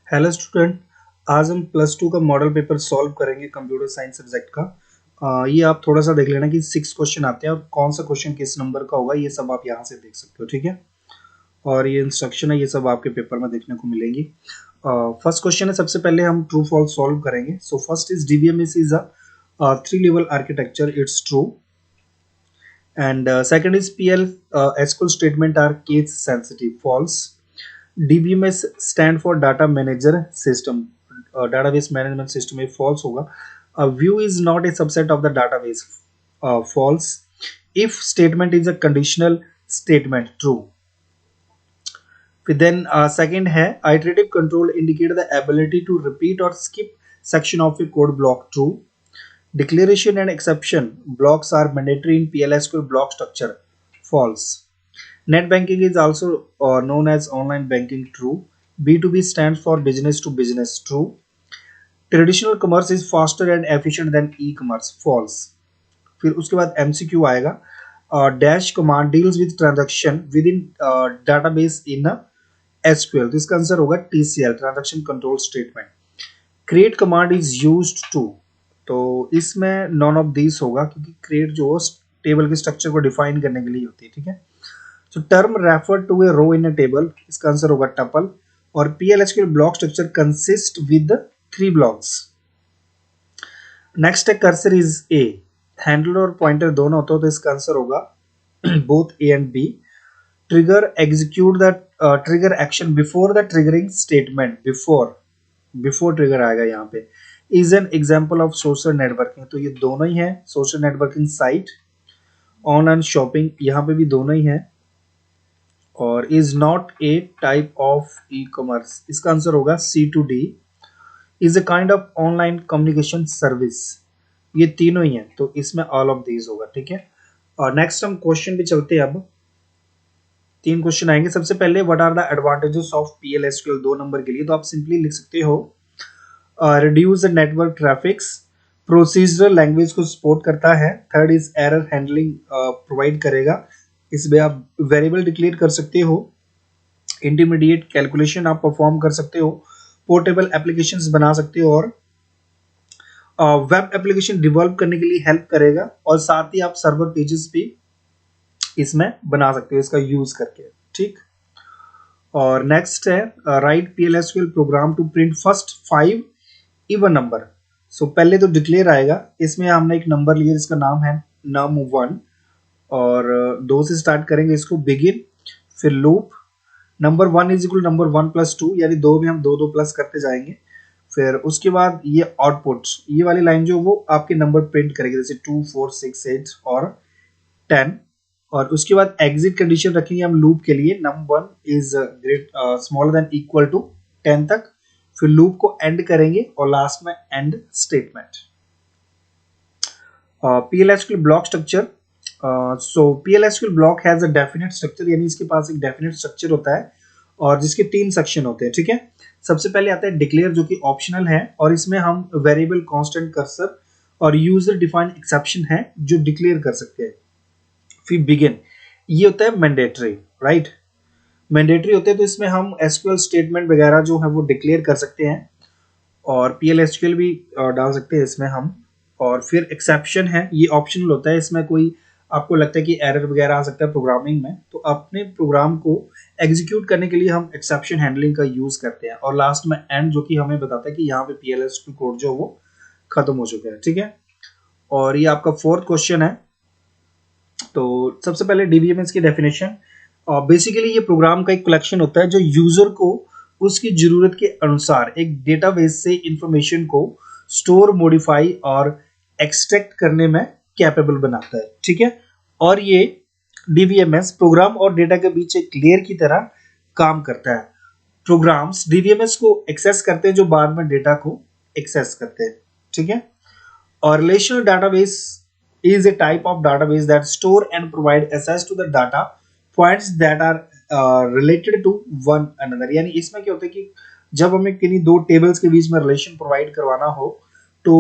Hello student. आज हम plus two का मॉडल पेपर सॉल्व करेंगे कंप्यूटर साइंस सब्जेक्ट का। ये आप थोड़ा सा देख लेना कि 6 क्वेश्चन आते हैं और कौन सा क्वेश्चन किस नंबर का होगा, ये सब आप यहाँ से देख सकते हो। ठीक है, और ये इंस्ट्रक्शन है, ये सब आपके पेपर में देखने को मिलेंगी। फर्स्ट क्वेश्चन है, सबसे पहले हम ट्रू फॉल्स सॉल्व करेंगे। So first is DBMS is a 3 level architecture, it's true. And second is PL SQL statement are case sensitive, false. DBMS stand for data manager system, database management system, ये false होगा। A view is not a subset of the database, false। If statement is a conditional statement, true। फिर then second है iterative control indicate the ability to repeat or skip section of a code block, true। Declaration and exception blocks are mandatory in PLSQL block structure, false। Net banking is also known as online banking, true। B2B stands for business to business, true। Traditional commerce is faster and efficient than e-commerce, false। फिर उसके बाद MCQ आएगा। Dash command deals with transaction within database in SQL, तो इसका answer होगा TCL, transaction control statement। Create command is used to, तो इसमें none of these होगा क्योंकि create जो टेबल के स्ट्रक्चर को डिफाइन करने के लिए होती है। ठीक है, so term refer to a row in a table, इसका आंसर होगा tuple। और PLSQL block structure consist with 3 blocks। Next है कर्सर इज ए, हैंडलर और पॉइंटर दोनों होते हो तो इसका आंसर होगा both A and B. Trigger execute the trigger action before the triggering statement, before trigger आएगा यहाँ पे। Is an example of social networking, तो ये दोनों ही है। Social networking site, online shopping, यहाँ पे भी दोनों ही है। और is not a type of e commerce, इसका आंसर होगा C2D। Is a kind of online communication service, ये तीनों ही हैं तो इसमें ऑल ऑफ दीज होगा। ठीक है, और नेक्स्ट हम क्वेश्चन पे चलते हैं। अब 3 क्वेश्चन आएंगे। सबसे पहले what are the advantages of PLSQL 2 number के लिए, तो आप सिंपली लिख सकते हो reduce the network traffics, procedural language को सपोर्ट करता है। Third is error handling provide करेगा, इसमें आप वेरिएबल डिक्लेयर कर सकते हो। इंटरमीडिएट कैलकुलेशन आप परफॉर्म कर सकते हो। पोर्टेबल एप्लीकेशंस बना सकते हो और वेब एप्लीकेशन डेवलप करने के लिए हेल्प करेगा। और साथ ही आप सर्वर पेजेस भी इसमें बना सकते हो इसका यूज करके। ठीक, और नेक्स्ट है write PLSQL program to print first 5 even number. So पहले तो डिक्लेयर आएगा, इसमें हमने एक नंबर लिया जिसका नाम है num1 और 2 से स्टार्ट करेंगे इसको, बिगिन, फिर loop, number 1 is equal number 1 plus 2, यानी 2 में हम 2 2 प्लस करते जाएंगे। फिर उसके बाद ये आउटपुट, ये वाली लाइन जो वो आपके नंबर प्रिंट करेगी, जैसे 2 4 6 8 और 10। और उसके बाद एग्जिट कंडीशन रखेंगे हम लूप के लिए, num1 is great smaller than equal to 10 तक। फिर लूप को एंड करेंगे और लास्ट में and statement. PLSQL block structure, so PLSQL block has a definite structure, यानी इसके पास एक डेफिनेट स्ट्रक्चर होता है और जिसके 3 सेक्शन होते हैं। ठीक है, सबसे पहले आता है डिक्लेयर जो कि ऑप्शनल है और इसमें हम वेरिएबल कांस्टेंट कर्सर और यूजर डिफाइंड एक्सेप्शन है जो डिक्लेयर कर सकते हैं। फिर बिगिन, ये होता है मैंडेटरी, राइट, मैंडेटरी होते हैं तो इसमें हम SQL स्टेटमेंट वगैरह जो है वो डिक्लेयर कर सकते हैं और PLSQL भी डाल सकते हैं इसमें हम। और फिर एक्सेप्शन है, ये ऑप्शनल होता है, इसमें कोई आपको लगता है कि एरर वगैरह आ सकता है प्रोग्रामिंग में, तो अपने प्रोग्राम को एग्जीक्यूट करने के लिए हम एक्सेप्शन हैंडलिंग का यूज करते हैं। और लास्ट में एंड जो कि हमें बताता है कि यहाँ पे PLSQL कोड जो वो खत्म हो चुका है। ठीक है, और ये आपका 4th क्वेश्चन है। तो सबसे पहले DBMS की डेफिनेशन, बेसिकली ये प्रोग्राम का एक कलेक्शन होता है जो यूजर को उसकी जरूरत के अनुसार एक डेटाबेस से इंफॉर्मेशन को स्टोर, मॉडिफाई और एक्सट्रैक्ट करने में कैपेबल बनाता है। ठीक है, और ये DBMS प्रोग्राम और डेटा के बीच एक लेयर की तरह काम करता है। प्रोग्राम्स DBMS को एक्सेस करते हैं जो बाद में डेटा को एक्सेस करते हैं। ठीक है, और relational database is a type of database that store and provide access to the data points that are related to one another, यानी इसमें क्या होता है कि जब हमें किन्हीं 2 टेबल्स के बीच में रिलेशन प्रोवाइड करवाना हो तो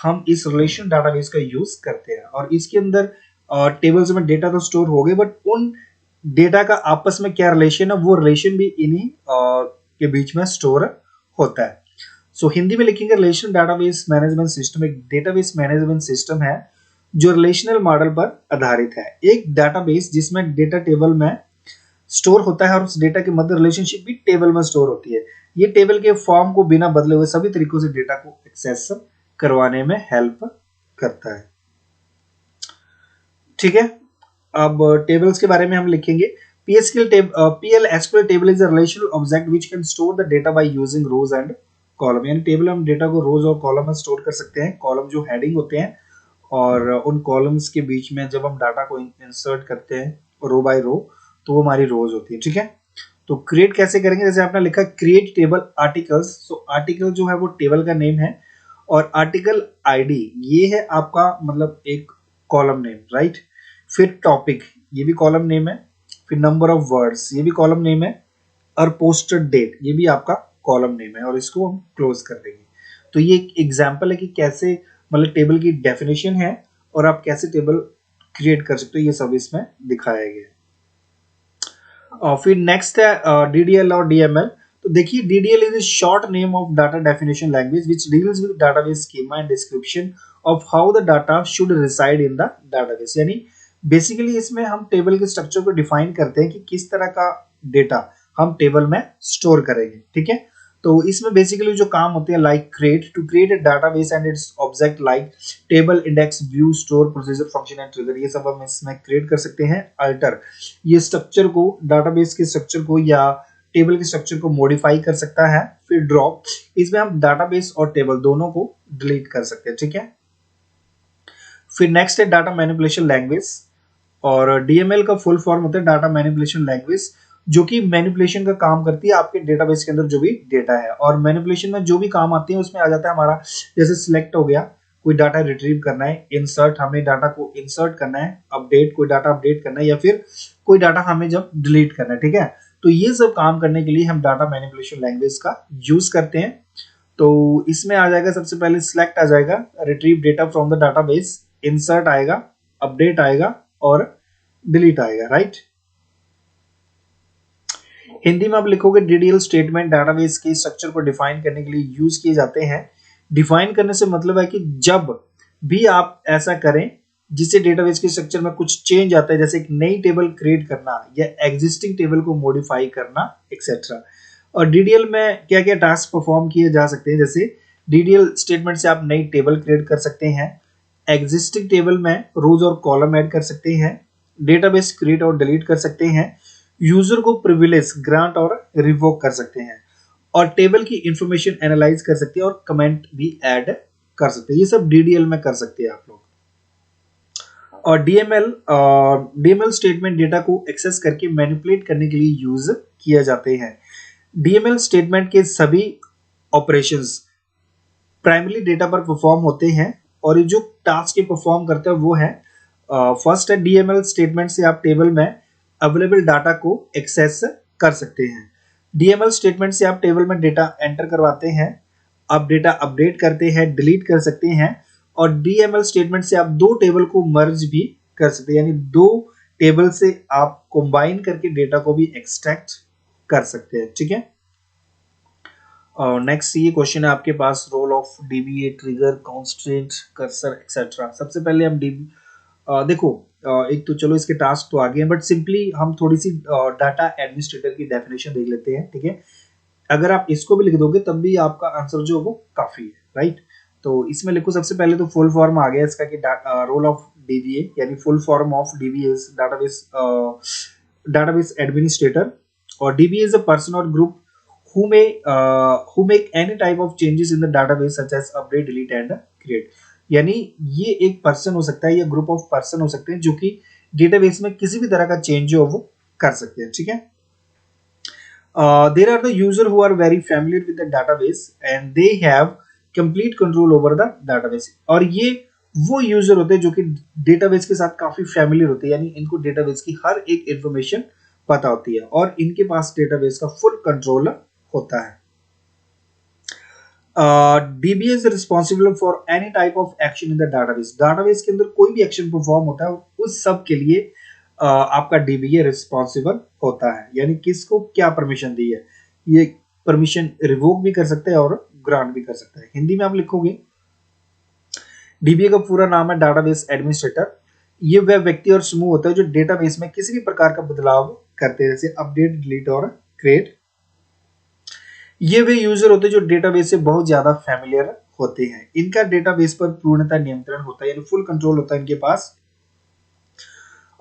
हम इस रिलेशन डाटाबेस का यूज करते हैं। और इसके अंदर टेबल्स में डेटा तो स्टोर हो गए, बट उन डेटा का आपस में क्या रिलेशन है वो रिलेशन भी इन्हीं के बीच में स्टोर होता है। सो हिंदी में लिखेंगे रिलेशनल डाटाबेस मैनेजमेंट सिस्टम एक डेटाबेस मैनेजमेंट सिस्टम है जो रिलेशनल मॉडल पर आधारित है। एक डाटाबेस जिसमें डेटा टेबल में स्टोर होता है और उस डेटा के मध्य रिलेशनशिप भी टेबल में स्टोर होती है। ये टेबल के फॉर्म को बिना बदले हुए सभी तरीकों से डेटा को एक्सेस करवाने में हेल्प करता है। ठीक है, अब टेबल्स के बारे में हम लिखेंगे। PL/SQL table is a relational object which can store the data by using rows and column. यानी टेबल हम डेटा को रोज और कॉलम में स्टोर कर सकते हैं। कॉलम जो हेडिंग होते हैं और उन कॉलम्स के बीच में जब हम डाटा को इंसर्ट करते हैं रो बाय रो तो वो हमारी रोज होती है। ठीक है, तो क्रिएट कैसे करेंगे, जैसे आपने लिखा create table articles. So article जो है वो टेबल का नेम है और आर्टिकल आईडी ये है आपका मतलब एक कॉलम नेम, राइट। फिर टॉपिक ये भी कॉलम नेम है, फिर नंबर ऑफ वर्ड्स ये भी कॉलम नेम है और पोस्टेड डेट ये भी आपका कॉलम नेम है और इसको हम क्लोज कर देंगे। तो ये एक एग्जांपल है कि कैसे मतलब टेबल की डेफिनेशन है और आप कैसे टेबल क्रिएट कर सकते हो, ये सब इसमें दिखाया गया है। फिर नेक्स्ट है DDL और DML। तो देखिए DDL is short name of data definition language which deals with database schema and description of how the data should reside in the database. यानी बेसिकली इसमें हम टेबल के स्ट्रक्चर को डिफाइन करते हैं कि किस तरह का डेटा हम टेबल में स्टोर करेंगे। ठीक है, तो इसमें बेसिकली जो काम होते हैं like create to create a database and its object like table, index, view, store, procedure, function and trigger, ये सब हम इसमें क्रिएट कर सकते हैं। अल्टर ये स्ट्रक्चर को, डाटाबेस के स्ट्रक्चर को या टेबल के स्ट्रक्चर को मॉडिफाई कर सकता है। फिर ड्रॉप इसमें हम डाटाबेस और टेबल दोनों को डिलीट कर सकते हैं। ठीक है, फिर नेक्स्ट है डाटा मैनिपुलेशन लैंग्वेज और DML का फुल फॉर्म होता है डाटा मैनिपुलेशन लैंग्वेज, जो कि मैनिपुलेशन का काम करती है आपके डेटाबेस के अंदर जो भी डेटा है। और मैनिपुलेशन में जो भी काम आती है उसमें आ जाता है हमारा, जैसे सिलेक्ट हो गया, कोई डाटा रिट्रीव करना है, इंसर्ट हमें डाटा को इंसर्ट करना है, अपडेट कोई डाटा अपडेट करना है या फिर कोई डाटा हमें जब डिलीट करना है। ठीक है, तो ये सब काम करने के लिए हम डाटा मैनिपुलेशन लैंग्वेज का यूज करते हैं। तो इसमें आ जाएगा सबसे पहले सिलेक्ट आ जाएगा, retrieve data from the database, insert आएगा, अपडेट आएगा और डिलीट आएगा, राइट। हिंदी में आप लिखोगे DDL स्टेटमेंट डाटाबेस के स्ट्रक्चर को डिफाइन करने के लिए यूज किए जाते हैं। डिफाइन करने से मतलब है कि जब भी आप ऐसा करें जिससे डेटाबेस के स्ट्रक्चर में कुछ चेंज आता है, जैसे एक नई टेबल क्रिएट करना या एग्जिस्टिंग टेबल को मॉडिफाई करना एक्सेट्रा। और DDL में क्या क्या टास्क परफॉर्म किए जा सकते हैं, जैसे DDL स्टेटमेंट से आप नई टेबल क्रिएट कर सकते हैं, एग्जिस्टिंग टेबल में रोज और कॉलम ऐड कर सकते हैं, डेटाबेस क्रिएट और डिलीट कर सकते हैं, यूजर को प्रिविलेज ग्रांट और रिवोक कर सकते हैं और टेबल की इंफॉर्मेशन एनालाइज कर सकते हैं और कमेंट भी ऐड कर सकते हैं। ये सब DDL में कर सकते हैं आप लोग। और DML स्टेटमेंट डेटा को एक्सेस करके मैनिपुलेट करने के लिए यूज किया जाते हैं। DML स्टेटमेंट के सभी ऑपरेशंस प्राइमरी डेटा पर परफॉर्म होते हैं और ये जो टास्क परफॉर्म करते हैं वो है, फर्स्ट है DML स्टेटमेंट से आप टेबल में अवेलेबल डाटा को एक्सेस कर सकते हैं। DML स्टेटमेंट से आप टेबल में डेटा एंटर करवाते हैं, आप डेटा अपडेट करते हैं, डिलीट कर सकते हैं और DML स्टेटमेंट से आप दो टेबल को मर्ज भी कर सकते हैं, यानी दो टेबल से आप कंबाइन करके डेटा को भी एक्सट्रैक्ट कर सकते हैं। ठीक है, नेक्स्ट ये क्वेश्चन है आपके पास, role of DBA, trigger, constraint, cursor etcetera. सबसे पहले हम देखो एक तो चलो इसके टास्क तो आगे हैं, बट सिंपली हम थोड़ी सी डाटा एडमिनिस्ट्रेटर की डेफिनेशन देख लेते हैं। ठीक है, अगर आप इसको भी लिख दोगे तब भी आपका आंसर जो वो काफी है, राइट। तो इसमें लिखो सबसे पहले तो फुल फॉर्म आ गया इसका कि रोल ऑफ DBA, यानी full form of DBA is database administrator और DBA इज अ पर्सन और group who make any type of changes in the database such as update, delete and create। यानी ये एक person हो सकता है या ग्रुप ऑफ पर्सन हो सकते हैं जो कि डेटाबेस में किसी भी तरह का चेंज जो वो कर सकते हैं। ठीक है, there are the user who are very familiar with the database and they have complete control over the database। और ये वो यूजर होते हैं जो कि डेटाबेस के साथ काफी फैमिलियर होते हैं, यानी इनको डेटाबेस की हर एक इंफॉर्मेशन पता होती है और इनके पास डेटाबेस का फुल कंट्रोल होता है। DBA is responsible for any type of action in the database। database के अंदर कोई भी एक्शन परफॉर्म होता है उस सब के लिए आपका DBA रिस्पॉन्सिबल होता है, यानी किसको क्या परमिशन दी है, ये परमिशन रिवोक भी कर सकता है और ग्रांट भी कर सकता है। हिंदी में आप लिखोगे, डीबीए का पूरा नाम है डाटाबेस एडमिनिस्ट्रेटर। ये वह व्यक्ति और समूह होता है जो डेटाबेस में किसी भी प्रकार का बदलाव करते हैं, जैसे अपडेट, डिलीट और क्रिएट। ये वे यूजर होते हैं जो डेटाबेस से बहुत ज्यादा फैमिलियर होते हैं। इनका डेटाबेस पर पूर्णतः नियंत्रण होता है, यानी फुल कंट्रोल होता है इनके पास,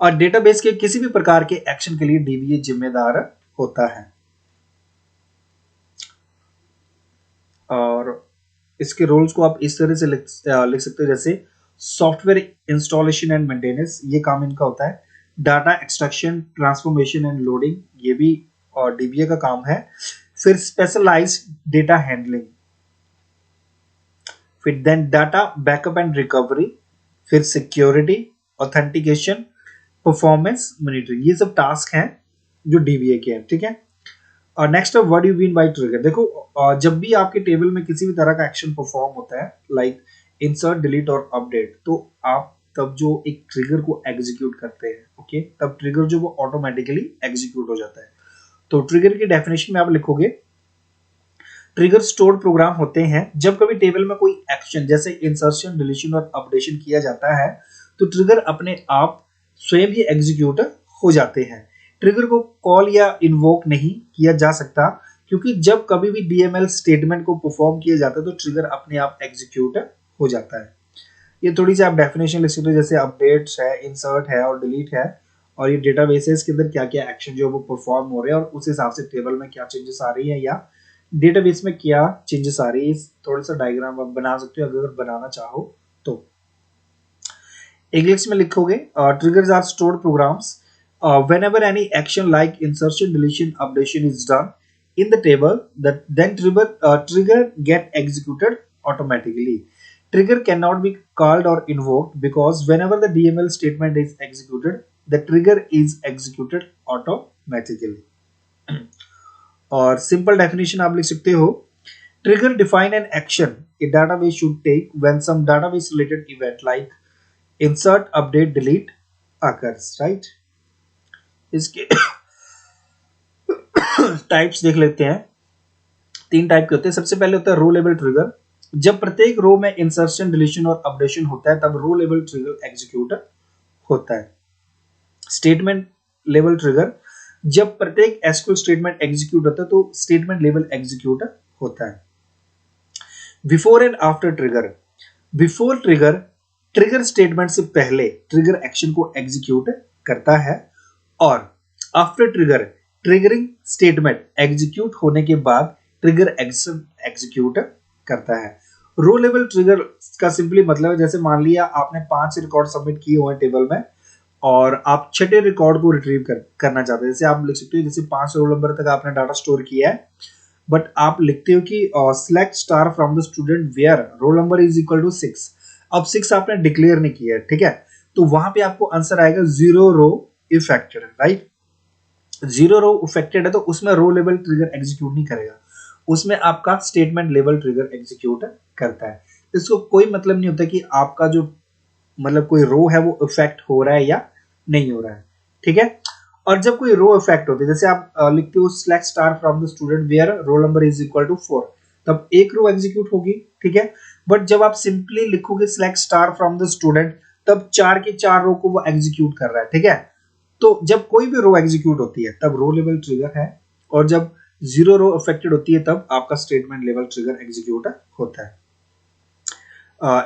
और डेटाबेस के किसी भी प्रकार के एक्शन के लिए डीबीए जिम्मेदार होता है। और इसके रोल्स को आप इस तरह से लिख सकते हो, जैसे सॉफ्टवेयर इंस्टॉलेशन एंड मेंटेनेंस, ये काम इनका होता है। Data extraction, transformation and loading, ये भी और डीबीए का काम है। फिर स्पेशलाइज्ड डेटा हैंडलिंग, फिर then data backup and recovery, फिर सिक्योरिटी, ऑथेंटिकेशन, परफॉर्मेंस मॉनिटरिंग, ये सब टास्क हैं जो डीबीए के हैं, ठीक है। और नेक्स्ट है what you mean bye trigger. देखो जब भी आपके टेबल में किसी भी तरह का एक्शन परफॉर्म होता है, लाइक इंसर्ट, डिलीट और अपडेट, तो आप तब जो एक ट्रिगर को एग्जीक्यूट करते हैं, ओके, तब ट्रिगर जो वो ऑटोमेटिकली एग्जीक्यूट हो जाता है। तो ट्रिगर की डेफिनेशन में आप लिखोगे, ट्रिगर स्टोर्ड प्रोग्राम होते हैं। जब कभी टेबल में कोई एक्शन जैसे इंसर्शन, डिलीशन और अपडेशन किया जाता है, तो ट्रिगर अपने आप स्वयं ही एग्जीक्यूट हो जाते हैं। ट्रिगर को कॉल या इन्वोक नहीं किया जा सकता, क्योंकि जब कभी भी डीएमएल स्टेटमेंट को परफॉर्म किया जाता है तो ट्रिगर अपने आप एग्जीक्यूट हो जाता है। ये थोड़ी सी आप डेफिनेशन लिख सकते हो, जैसे अपडेट्स है, इंसर्ट है और डिलीट है, और ये डेटाबेसेस के अंदर क्या क्या एक्शन जो वो परफॉर्म हो रहे हैं और उस हिसाब से टेबल में क्या चेंजेस आ रही है या डेटाबेस में क्या चेंजेस आ रही है। थोड़ा सा डायग्राम आप बना सकते हो अगर बनाना चाहो तो। इंग्लिश में लिखोगे, triggers are stored programs whenever any action like insertion, deletion, updation is done in the table, that then trigger get executed automatically. Trigger cannot be called or invoked because whenever the DML statement is executed, the trigger is executed automatically. और simple definition आप लिख सकते हो, trigger define an action A database should take when some database related event like insert, update, delete occurs, right? इसके types देख लेते हैं। 3 type के होते हैं। सबसे पहले होता है रो लेवल ट्रिगर। जब प्रत्येक रो में इंसर्शन, डिलीशन और अपडेशन होता है तब रो लेवल ट्रिगर एग्जीक्यूट होता है। स्टेटमेंट लेवल ट्रिगर, जब प्रत्येक एसक्यूएल स्टेटमेंट एग्जीक्यूट होता है तो स्टेटमेंट लेवल एग्जीक्यूट होता है। Before and after trigger, before trigger, trigger statement से पहले ट्रिगर एक्शन को एग्जीक्यूट करता है, और after trigger, triggering statement execute होने के बाद ट्रिगर एक्शन एग्जीक्यूट करता है। रो लेवल ट्रिगर का सिंपली मतलब है, जैसे मान लिया आपने 5 रिकॉर्ड सबमिट किए हुए हैं टेबल में और आप छठे रिकॉर्ड को रिट्रीव करना चाहते हैं। जैसे आप लिख सकते हो, जैसे 5 रोल नंबर तक आपने डाटा स्टोर किया है, बट आप लिखते हो कि select star from the student where roll number is equal to 6। अब 6 आपने डिक्लेयर नहीं किया है, ठीक है, तो वहां पे आपको आंसर आएगा 0 रो इफेक्टेड, राइट। 0 रो इफेक्टेड है तो उसमें रो लेवल ट्रिगर एग्जीक्यूट नहीं करेगा, उसमें आपका स्टेटमेंट लेवल ट्रिगर एग्जीक्यूट करता है। इसको कोई मतलब नहीं होता कि आपका जो मतलब कोई रो है वो इफेक्ट हो रहा है या नहीं हो रहा है, ठीक है। और जब कोई रो इफेक्ट होती है, जैसे आप लिखते हो select star from the student where roll number is equal to 4, तब एक रो एग्जीक्यूट होगी, ठीक है। बट जब आप सिंपली लिखोगे select star from the student, तब 4 की 4 रो को वो एग्जीक्यूट कर रहा है, ठीक है। तो जब कोई भी रो एग्जीक्यूट होती है तब रो लेवल ट्रिगर है, और जब 0 रो अफेक्टेड होती है तब आपका स्टेटमेंट लेवल ट्रिगर एग्जीक्यूट होता है।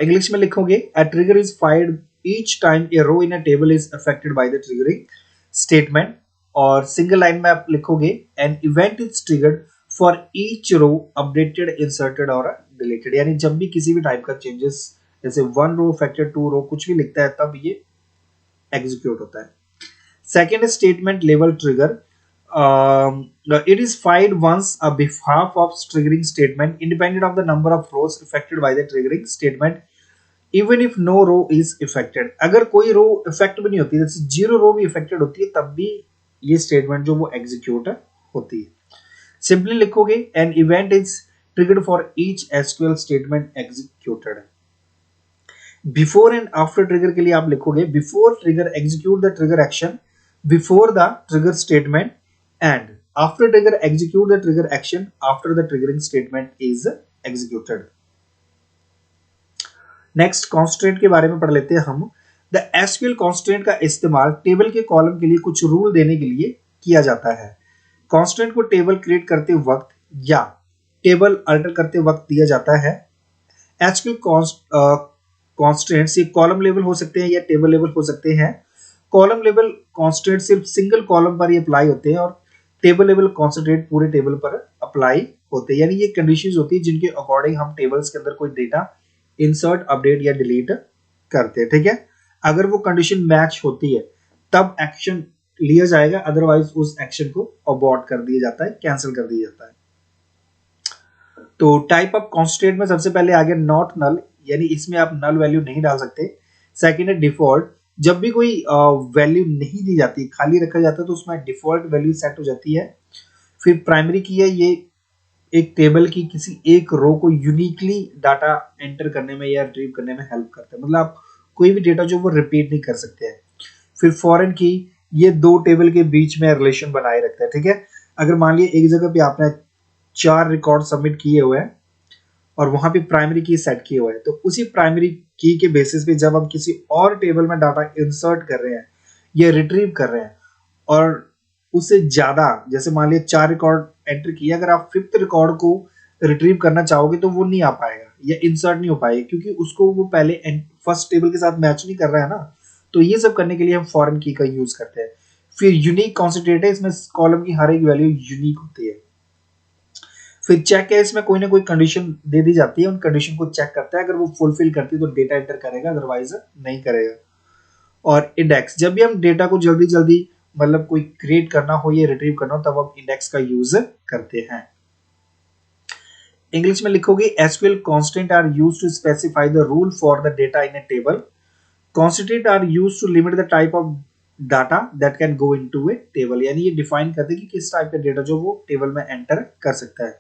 इंग्लिश में लिखोगे, a trigger is fired each time a row in a table is affected by the triggering statement, और सिंगल लाइन में आप लिखोगे an event is triggered for each row updated, inserted और deleted, यानी जब भी किसी भी टाइप का चेंजेस, जैसे 1 रो अफेक्टेड, 2 रो, कुछ भी लिखता है तब ये एग्जीक्यूट होता है। Second statement level trigger, it is fired once on behalf of triggering statement independent of the number of rows affected by the triggering statement, even if no row is affected। अगर कोई रो effect भी नहीं होती, जैसे 0 रो भी affected होती है, तब भी ये स्टेटमेंट जो वो एग्जीक्यूट होती है। सिंपली लिखोगे an event is triggered for each SQL statement executed. Before and after trigger के लिए आप लिखोगे before trigger execute the trigger action before the trigger statement, and after trigger execute the trigger action after the triggering statement is executed. Next constant के बारे में पढ़ लेते हैं हम. द एसक्यूएल कॉन्स्टेंट का इस्तेमाल टेबल के कॉलम के लिए कुछ रूल देने के लिए किया जाता है. कॉन्स्टेंट को टेबल क्रिएट करते वक्त या टेबल अल्टर करते वक्त दिया जाता है. एसक्यूएल कॉन्स्टेंट्स ये कॉलम लेवल हो सकते हैं या टेबल लेवल हो सकते हैं. कॉलम लेवल कॉन्स्टेंट सिर्फ सिंगल कॉलम पर ही अप्लाई होते हैं और टेबल लेवल कॉन्स्टेंट पूरे टेबल पर अप्लाई होते हैं. यानी ये कंडीशंस होती है जिनके अकॉर्डिंग हम टेबल्स के अंदर कोई डेटा इंसर्ट, अपडेट या डिलीट करते हैं. ठीक है, अगर वो कंडीशन मैच होती है तब एक्शन लिया जाएगा, अदरवाइज उस एक्शन को अबॉर्ट कर दिया जाता है, कैंसिल कर दिया जाता है. तो टाइप ऑफ कॉन्स्टेंट में सबसे पहले आ गया नॉट नल, यानी इसमें आप नल वैल्यू नहीं डाल सकते. सेकेंड है डिफॉल्ट, जब भी कोई वैल्यू नहीं दी जाती, खाली रखा जाता है तो उसमें डिफॉल्ट वैल्यू सेट हो जाती है. फिर प्राइमरी की है, ये एक टेबल की किसी एक रो को यूनिकली डाटा एंटर करने में या रिट्रीव करने में हेल्प करता है, मतलब आप कोई भी डेटा जो वो रिपीट नहीं कर सकते हैं. फिर फॉरेन की, ये दो टेबल के बीच में रिलेशन बनाए रखता है. ठीक है, अगर मान लिया एक जगह पे आपने 4 रिकॉर्ड सबमिट किए हुए हैं और वहां पे प्राइमरी की सेट किए हुए हैं, तो उसी प्राइमरी की के बेसिस पे जब हम किसी और टेबल में डाटा इंसर्ट कर रहे हैं या रिट्रीव कर रहे हैं और उससे ज्यादा, जैसे मान लिया 4 रिकॉर्ड एंटर किया, अगर आप 5th रिकॉर्ड को रिट्रीव करना चाहोगे तो वो नहीं आ पाएगा या इंसर्ट नहीं हो पाएगा, क्योंकि उसको वो पहले फर्स्ट टेबल के साथ मैच नहीं कर रहा है ना. तो ये सब करने के लिए हम फॉरेन की का यूज करते हैं. फिर यूनिक कॉन्सेंट्रेट है, इसमें कॉलम की हर एक वैल्यू यूनिक होती है. फिर चेक है, इसमें कोई ना कोई कंडीशन दे दी जाती है, उन कंडीशन को चेक करता है, अगर वो फुलफिल करती है तो डेटा एंटर करेगा, अदरवाइज नहीं करेगा. और इंडेक्स, जब भी हम डेटा को जल्दी जल्दी मतलब कोई क्रिएट करना हो या रिट्रीव करना हो तब हम इंडेक्स का यूज करते हैं. इंग्लिश में लिखोगे SQL constant are used to specify the rule for the data in a table. Constant are used to limit the type of data that can go into a table, यानी ये define करते हैं कि किस type का data जो वो table में एंटर कर सकता है.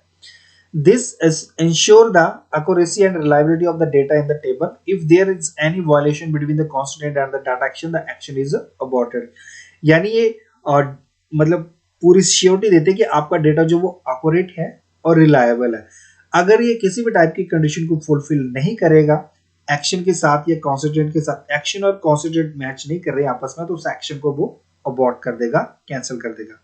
This is ensure the accuracy and reliability of the data in the table. If there is any violation between the constraint and the data action, the action is aborted. यानी ये मतलब पूरी surety देते हैं कि आपका डेटा जो वो एक्यूरेट है और रिलायबल है. अगर ये किसी भी टाइप की कंडीशन को फुलफिल नहीं करेगा एक्शन के साथ या कॉन्सेंट्रेट के साथ, एक्शन और कॉन्सेंट्रेट मैच नहीं कर रहे आपस में, तो उस एक्शन को वो अबॉर्ट कर देगा, कैंसिल कर देगा.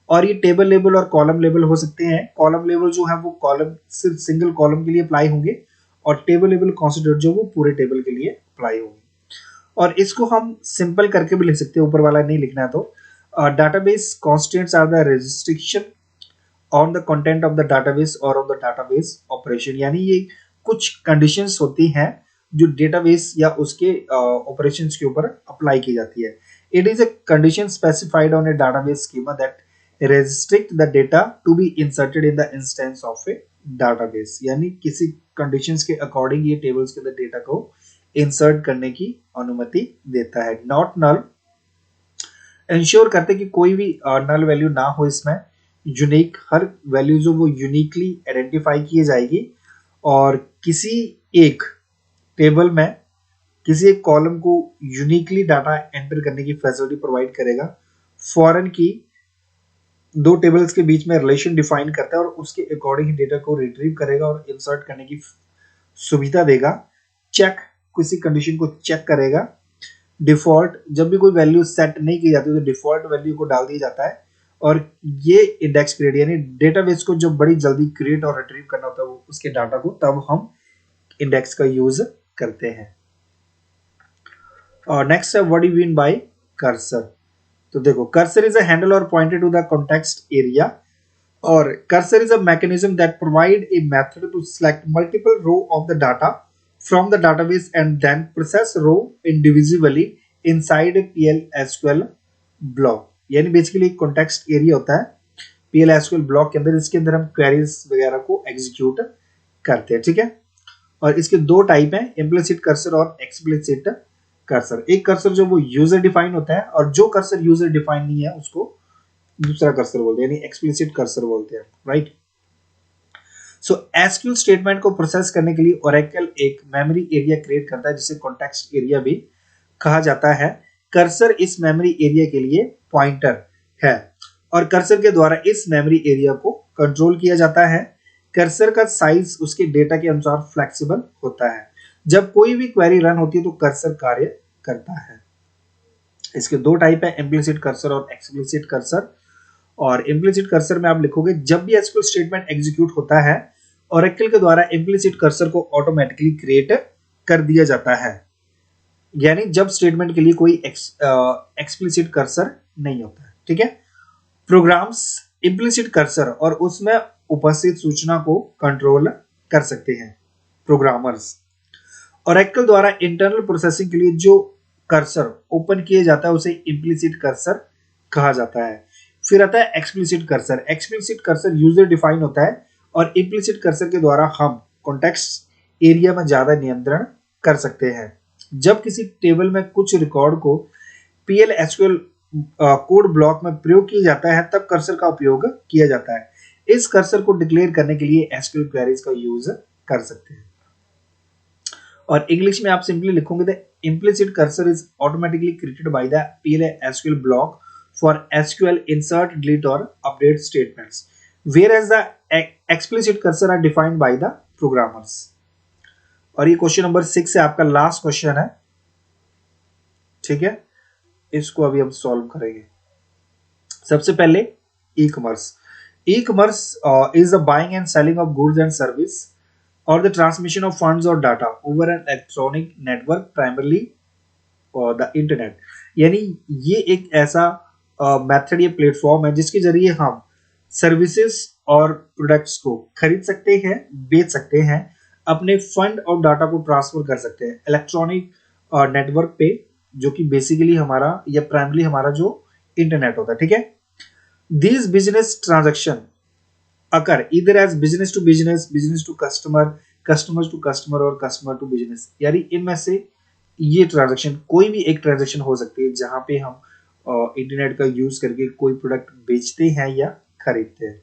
और ये टेबल लेवल और कॉलम लेवल हो सकते हैं. कॉलम लेवल जो है वो कॉलम सिर्फ सिंगल कॉलम के लिए अप्लाई होंगे और टेबल लेवल कॉन्सेंट्रेट जो वो पूरे टेबल के लिए अप्लाई होंगे. और इसको हम सिंपल करके भी लिख सकते हैं, ऊपर वाला नहीं लिखना है तो. Database constants are the restriction on the content of the database और ऑन द डाटाबेस ऑपरेशन, यानी ये कुछ कंडीशंस होती हैं जो डेटाबेस या उसके ऑपरेशंस के ऊपर अप्लाई की जाती है. It is a condition specified on A database schema that restrict the data to be inserted in the instance of a database, यानी किसी कंडीशंस के अकॉर्डिंग ये टेबल्स के अंदर डेटा को इंसर्ट करने की अनुमति देता है. नॉट नल इंश्योर करते कि कोई भी नल वैल्यू ना हो, इसमें यूनिक हर वैल्यू जो वो यूनिकली आइडेंटिफाई की जाएगी और किसी एक टेबल में किसी एक कॉलम को यूनिकली डाटा एंटर करने की फैसिलिटी प्रोवाइड करेगा. फॉरेन की दो टेबल्स के बीच में रिलेशन डिफाइन करता है और उसके अकॉर्डिंग ही डेटा को रिट्रीव करेगा और इंसर्ट करने की सुविधा देगा. चेक किसी कंडीशन को चेक करेगा. डिफॉल्ट, जब भी कोई वैल्यू सेट नहीं की जाती तो डिफॉल्ट वैल्यू को डाल दिया जाता है. और ये इंडेक्स क्रिएट, यानी डेटाबेस को जब बड़ी जल्दी क्रिएट और रिट्रीव करना होता है वो उसके डाटा को, तब हम इंडेक्स का यूज करते हैं. और नेक्स्ट है what do you mean by cursor. तो देखो, कर्सर इज अ हैंडल और pointed to the context area, और cursor is a mechanism that provide a method to select multiple row of the data from the database and then process row individually inside PL/SQL block. यानी basically context area होता है PL/SQL block के अंदर, इसके अंदर हम queries वगैरह को एग्जीक्यूट करते हैं. ठीक है, और इसके दो टाइप हैं, इम्प्लिसिट कर्सर और एक्सप्लिसिट कर्सर. एक कर्सर जो वो यूजर डिफाइन होता है और जो कर्सर यूजर डिफाइन नहीं है उसको दूसरा कर्सर बोलते हैं, यानी एक्सप्लिसिट कर्सर बोलते हैं. राइट. सो एसक्यूएल स्टेटमेंट को प्रोसेस करने के लिए ओरेकल एक मेमोरी एरिया क्रिएट करता है जिसे कॉन्टेक्स्ट एरिया भी कहा जाता है. कर्सर इस मेमोरी एरिया के लिए पॉइंटर है और कर्सर के द्वारा इस मेमोरी एरिया को कंट्रोल किया जाता है। कर्सर का साइज उसके डेटा के अनुसार फ्लेक्सिबल होता है। जब कोई भी क्वेरी रन होती है तो कर्सर कार्य करता है। इसके दो टाइप है, इम्प्लिसिट कर्सर और एक्सप्लिसिट कर्सर। और इम्प्लिसिट कर्सर में आप लिखोगे जब भी एसक्यूएल स्टेटमेंट एग्जीक्यूट होता है ओरेकल के द्वारा इम्प्लिसिट कर्सर को ऑटोमेटिकली क्रिएट कर दिया जाता है, यानी जब स्टेटमेंट के लिए कोई एक्सप्लिसिट कर्सर नहीं होता है। ठीक है। प्रोग्राम्स इम्प्लिसिट कर्सर और उसमें उपस्थित सूचना को कंट्रोल कर सकते हैं प्रोग्रामर्स। ओरेकल द्वारा इंटरनल प्रोसेसिंग के लिए जो कर्सर ओपन किया जाता है उसे इम्प्लिसिट कर्सर कहा जाता है। फिर आता है explicit cursor. Explicit cursor user define होता है और इम्प्लिसिट कर्सर के द्वारा हम कॉन्टेक्स्ट एरिया में ज्यादा नियंत्रण कर सकते हैं। जब किसी टेबल में कुछ रिकॉर्ड को पीएल एसक्यूएल कोड ब्लॉक में प्रयोग किया जाता है तब कर्सर का उपयोग किया जाता है। इस कर्सर को डिक्लेयर करने के लिए एसक्यूएल क्वेरीज का यूज कर सकते हैं। और इंग्लिश में आप सिंपली लिखोगे the implicit cursor is automatically created by the PL SQL block for SQL insert delete और update statements, whereas the explicit cursor are defined by the programmers। और ये क्वेश्चन नंबर 6 है, आपका लास्ट क्वेश्चन है। ठीक है, इसको अभी हम सॉल्व करेंगे। सबसे पहले e commerce. E commerce is the buying and selling of goods and service और द ट्रांसमिशन ऑफ फंड्स और data over an electronic network primarily और द इंटरनेट। यानी ये एक ऐसा मेथड या प्लेटफॉर्म है जिसके जरिए हम सर्विसेज और प्रोडक्ट्स को खरीद सकते हैं, बेच सकते हैं, अपने फंड और डाटा को ट्रांसफर कर सकते हैं इलेक्ट्रॉनिक नेटवर्क पे, जो कि बेसिकली हमारा या प्राइमरी हमारा जो इंटरनेट होता है। ठीक है। दीज बिजनेस ट्रांजैक्शन अकर इधर as business to business, business to customer, customer to customer और कस्टमर टू बिजनेस। यानी इनमें से ये ट्रांजैक्शन कोई भी एक ट्रांजैक्शन हो सकती है जहां पे हम इंटरनेट का यूज करके कोई प्रोडक्ट बेचते हैं या खरीदते हैं।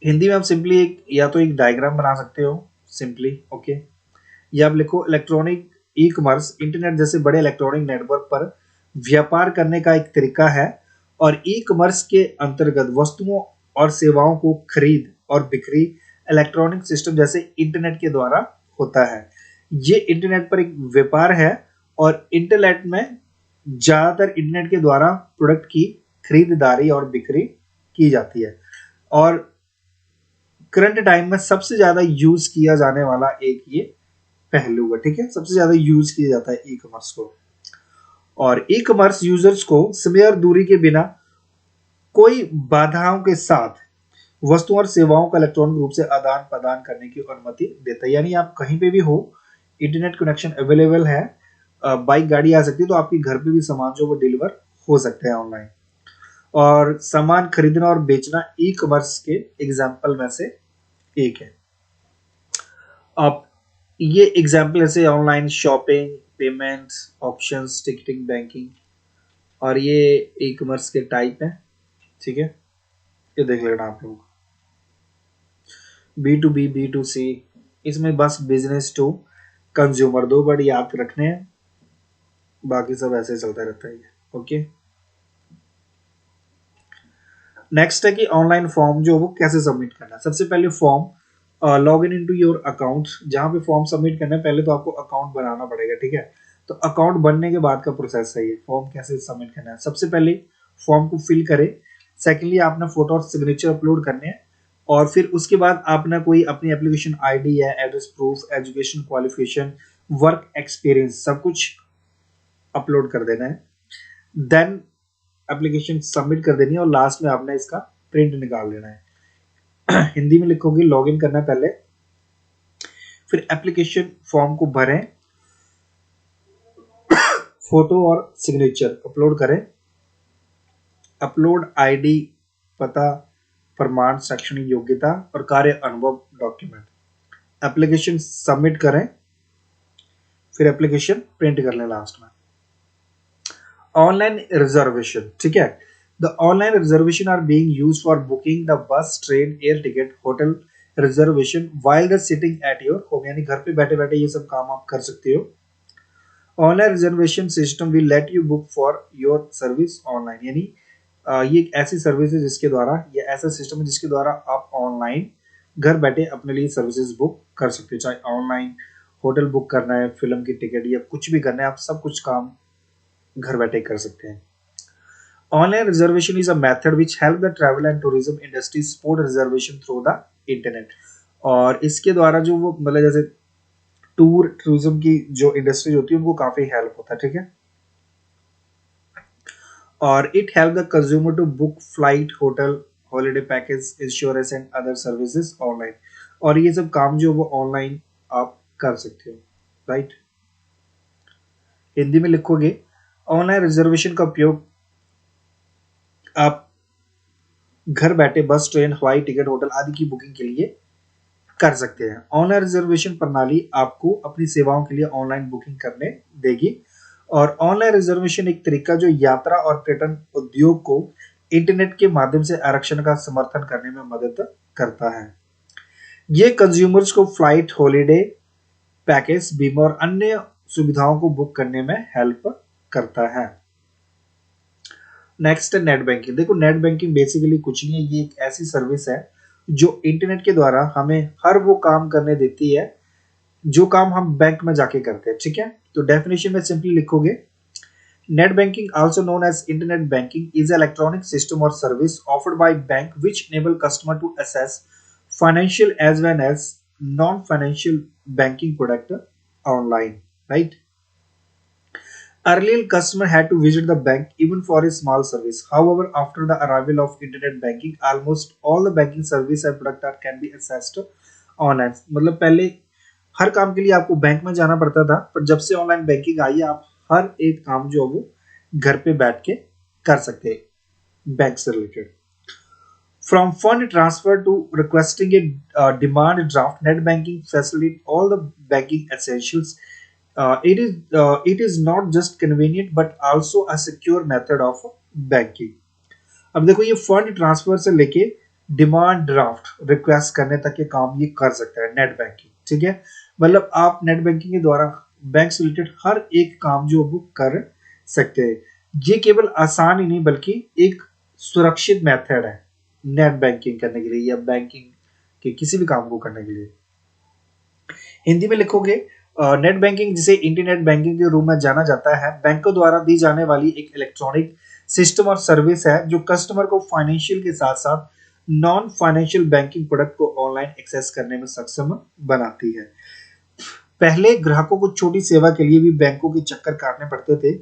हिंदी में आप सिंपली एक या तो एक डायग्राम बना सकते हो सिंपली, ओके, या आप लिखो इलेक्ट्रॉनिक ई कॉमर्स इंटरनेट जैसे बड़े इलेक्ट्रॉनिक नेटवर्क पर व्यापार करने का एक तरीका है और ई कॉमर्स के अंतर्गत वस्तुओं और सेवाओं को खरीद और बिक्री इलेक्ट्रॉनिक सिस्टम जैसे इंटरनेट के द्वारा होता है। ये इंटरनेट पर एक व्यापार है और इंटरनेट में ज्यादातर इंटरनेट के द्वारा प्रोडक्ट की खरीदारी और बिक्री की जाती है और करंट टाइम में सबसे ज्यादा यूज किया जाने वाला एक ये पहलू है। ठीक है, सबसे ज्यादा यूज किया जाता है ई कॉमर्स को। और ई कॉमर्स यूजर्स को समय दूरी के बिना कोई बाधाओं के साथ वस्तुओं और सेवाओं का इलेक्ट्रॉनिक रूप से आदान प्रदान करने की अनुमति देता है। यानी आप कहीं पे भी हो, इंटरनेट कनेक्शन अवेलेबल है, बाइक गाड़ी आ सकती है तो आपके घर पे भी सामान जो वो डिलीवर हो सकते हैं ऑनलाइन। और सामान खरीदना और बेचना ई कॉमर्स के एग्जाम्पल में से एक है। अब ये एग्जाम्पल ऐसे online shopping, payments, options, ticketing, banking, और ये ई कॉमर्स के टाइप है। ठीक है, ये देख लेना आप लोग। B2B, B2C, इसमें बस बिजनेस टू कंज्यूमर दो वर्ड याद रखने हैं, बाकी सब ऐसे चलता रहता है। ओके, नेक्स्ट है कि ऑनलाइन फॉर्म जो वो कैसे सबमिट करना है। सबसे पहले form log in into your account, जहां पे फॉर्म सबमिट करना है पहले तो आपको अकाउंट बनाना पड़ेगा। ठीक है, तो अकाउंट बनने के बाद का प्रोसेस है ये फॉर्म कैसे सबमिट करना है। सबसे पहले फॉर्म को फिल करें, सेकेंडली आपने फोटो और सिग्नेचर अपलोड करने हैं और फिर उसके बाद आपने कोई अपनी एप्लीकेशन आईडी है, address proof, education qualification, work experience सब कुछ अपलोड कर देना है। देन एप्लीकेशन सबमिट कर देनी है और लास्ट में आपने इसका प्रिंट निकाल लेना है। हिंदी में लिखोगे, लॉगिन करना है पहले, फिर एप्लीकेशन फॉर्म को भरें, फोटो और सिग्नेचर अपलोड करें, अपलोड आईडी, पता, प्रमाण, शैक्षणिक योग्यता और कार्य अनुभव डॉक्यूमेंट, एप्लीकेशन सबमिट करें, फिर एप्लीकेशन प्रिंट कर लें लास्ट में। ऑनलाइन रिजर्वेशन, ठीक है, the online reservation are being used for booking the bus, train, air ticket, hotel reservation while the sitting at your home, यानी घर पे बैठे बैठे ये सब काम आप कर सकते हो। Online reservation system will let you book for your service online, यानी ये एक ऐसी सर्विस है जिसके द्वारा, ये ऐसा सिस्टम है जिसके द्वारा आप ऑनलाइन घर बैठे अपने लिए सर्विसेज बुक कर सकते हो। चाहे ऑनलाइन होटल बुक करना है, फिल्म की टिकट या कुछ भी करना है, आप सब कुछ काम घर बैठे कर सकते हैं। Online reservation is a method which help the travel and tourism industry support reservation through the internet. और इसके द्वारा जो वो मतलब जैसे टूर टूरिज्म की जो इंडस्ट्री होती है उनको काफी हेल्प होता है, ठीक है। और it help the consumer to book flight, hotel, holiday package, insurance and other services online. और ये सब काम जो वो ऑनलाइन आप कर सकते हो, राइट। हिंदी में लिखोगे, ऑनलाइन रिजर्वेशन का उपयोग आप घर बैठे बस, ट्रेन, हवाई टिकट, होटल आदि की बुकिंग के लिए कर सकते हैं। ऑनलाइन रिजर्वेशन प्रणाली आपको अपनी सेवाओं के लिए ऑनलाइन बुकिंग करने देगी। और ऑनलाइन रिजर्वेशन एक तरीका जो यात्रा और पर्यटन उद्योग को इंटरनेट के माध्यम से आरक्षण का समर्थन करने में मदद करता है। ये कंज्यूमर्स को फ्लाइट, हॉलिडे पैकेज, बीमा और अन्य सुविधाओं को बुक करने में हेल्प करता है। नेक्स्ट है नेट बैंकिंग। देखो नेट बैंकिंग बेसिकली कुछ नहीं है, ये एक ऐसी सर्विस है जो इंटरनेट के द्वारा हमें हर वो काम करने देती है जो काम हम बैंक में जाके करते हैं, ठीक है। तो डेफिनेशन में सिंपली लिखोगे, net banking also known as internet banking is electronic system और service offered by bank which enable customer to access financial as well as non financial banking product online, right. Earlier, customer had to visit the bank even for a small service. However, after the arrival of internet banking, almost all the banking service and product can be accessed online. मतलब पहले हर काम के लिए आपको bank में जाना पड़ता था, पर जब से ऑनलाइन बैंकिंग आई है, आप हर एक काम जो है वो घर पे बैठ के कर सकते हैं बैंक से related. From fund transfer to requesting a demand draft, net banking facilitates all the banking essentials. It is not just convenient but also a secure method of banking. अब देखो ये फंड ट्रांसफर से लेके demand draft request करने तक के काम ये कर सकता है नेट बैंकिंग, ठीक है। मतलब आप नेट बैंकिंग के द्वारा बैंक से रिलेटेड हर एक काम जो वो कर सकते हैं। ये केवल आसान ही नहीं बल्कि एक सुरक्षित मेथड है नेट बैंकिंग करने के लिए या बैंकिंग के किसी भी काम को करने के लिए। हिंदी में लिखोगे, नेट बैंकिंग जिसे इंटरनेट बैंकिंग के रूप में जाना जाता है, बैंकों द्वारा दी जाने वाली एक इलेक्ट्रॉनिक सिस्टम और सर्विस है जो कस्टमर को फाइनेंशियल के साथ साथ नॉन फाइनेंशियल बैंकिंग प्रोडक्ट को ऑनलाइन एक्सेस करने में सक्षम बनाती है। पहले ग्राहकों को छोटी सेवा के लिए भी बैंकों के चक्कर काटने पड़ते थे।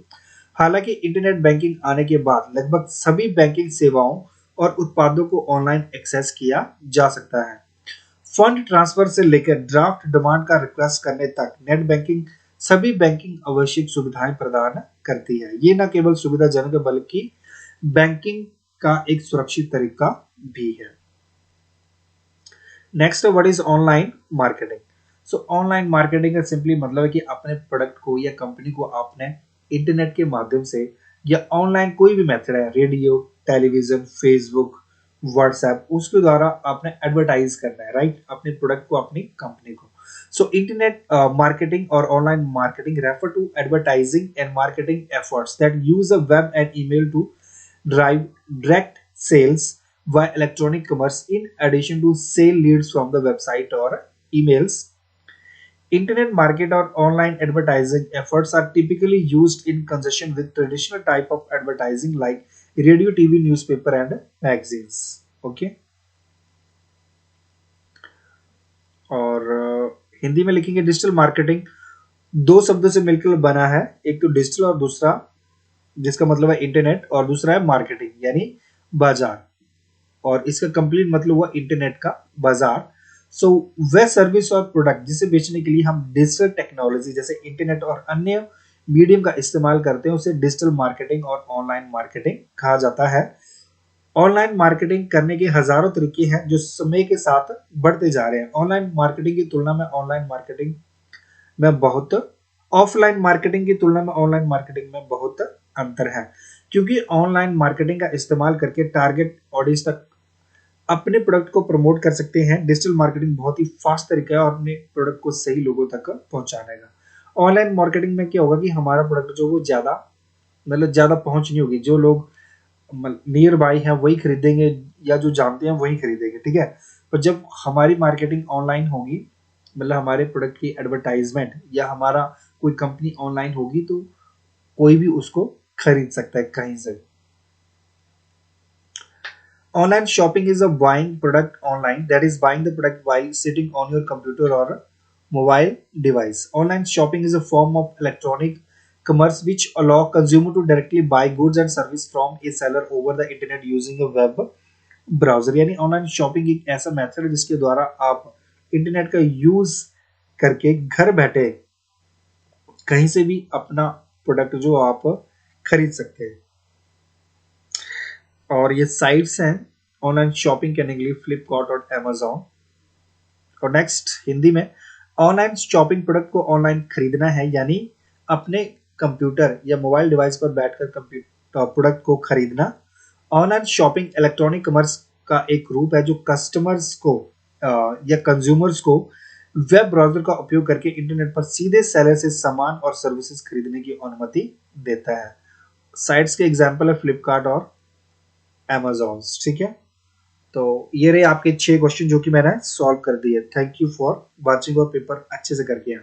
हालांकि इंटरनेट बैंकिंग आने के बाद लगभग सभी बैंकिंग सेवाओं और उत्पादों को ऑनलाइन एक्सेस किया जा सकता है। फंड ट्रांसफर से लेकर ड्राफ्ट डिमांड का रिक्वेस्ट करने तक नेट बैंकिंग सभी बैंकिंग आवश्यक सुविधाएं प्रदान करती है। ये न केवल सुविधाजनक है बल्कि बैंकिंग का एक सुरक्षित तरीका भी है। Next, what is online marketing. So online marketing का सिंपली मतलब है कि अपने प्रोडक्ट को या कंपनी को आपने इंटरनेट के माध्यम से या ऑनलाइन कोई भी मेथड है, रेडियो, टेलीविजन, फेसबुक, व्हाट्सएप, उसके द्वारा आपने एडवर्टाइज करना है, राइट, अपने प्रोडक्ट को, अपनी कंपनी को। सो इंटरनेट मार्केटिंग और online marketing refer to advertising and marketing efforts that use a web and email to drive direct sales via electronic commerce in addition to sale leads from the website or emails. Internet market or online advertising efforts are typically used in conjunction with traditional type of advertising like radio, TV, newspaper and magazines. Okay. और हिंदी में लिखेंगे, digital marketing दो शब्दों से मिलकर बना है, एक तो डिजिटल और दूसरा जिसका मतलब है इंटरनेट और दूसरा है मार्केटिंग यानी बाजार, और इसका कंप्लीट मतलब हुआ इंटरनेट का बाजार। सो वह सर्विस और प्रोडक्ट जिसे बेचने के लिए हम डिजिटल टेक्नोलॉजी जैसे इंटरनेट और अन्य मीडियम का इस्तेमाल करते हैं उसे डिजिटल मार्केटिंग और ऑनलाइन मार्केटिंग कहा जाता है। ऑनलाइन मार्केटिंग करने के हजारों तरीके हैं जो समय के साथ बढ़ते जा रहे हैं। ऑनलाइन मार्केटिंग की तुलना में ऑनलाइन मार्केटिंग में बहुत ऑफलाइन मार्केटिंग की तुलना में ऑनलाइन मार्केटिंग में बहुत अंतर है, क्योंकि ऑनलाइन मार्केटिंग का इस्तेमाल करके टारगेट ऑडियंस तक अपने प्रोडक्ट को प्रमोट कर सकते हैं। डिजिटल मार्केटिंग बहुत ही फास्ट तरीका है और अपने प्रोडक्ट को सही लोगों तक पहुंचाने का। ऑनलाइन मार्केटिंग में क्या होगा कि हमारा प्रोडक्ट जो वो ज्यादा मतलब ज्यादा पहुंच नहीं होगी, जो लोग नियर बाई है वही खरीदेंगे, या जो जानते हैं वही खरीदेंगे, ठीक है। पर जब हमारी मार्केटिंग ऑनलाइन होगी, मतलब हमारे प्रोडक्ट की एडवर्टाइजमेंट या हमारा कोई कंपनी ऑनलाइन होगी, तो कोई भी उसको खरीद सकता है कहीं से। Online shopping is a buying product online, that is buying the product while sitting on your computer or a mobile device. Online shopping is a form of electronic commerce which allow consumer to directly buy goods and service from a seller over the internet using a web browser। यानी online shopping एक ऐसा method है जिसके द्वारा आप internet का use करके घर बैठे कहीं से भी अपना प्रोडक्ट जो आप खरीद सकते हैं। और ये साइट्स हैं ऑनलाइन शॉपिंग करने के लिए, फ्लिपकार्ट और अमेजोन। और नेक्स्ट हिंदी में, ऑनलाइन शॉपिंग प्रोडक्ट को ऑनलाइन खरीदना है, यानी अपने कंप्यूटर या मोबाइल डिवाइस पर बैठकर कंप्यूटर प्रोडक्ट को खरीदना। ऑनलाइन शॉपिंग इलेक्ट्रॉनिक कॉमर्स का एक रूप है जो कस्टमर्स को या कंज्यूमर्स को वेब ब्राउजर का उपयोग करके इंटरनेट पर सीधे सेलर से सामान और सर्विसेज खरीदने की अनुमति देता है। साइट्स के एग्जांपल है फ्लिपकार्ट और अमेजोन, ठीक है। तो ये रहे आपके 6 क्वेश्चन जो कि मैंने सॉल्व कर दिए। थैंक यू फॉर वाचिंग और पेपर अच्छे से करके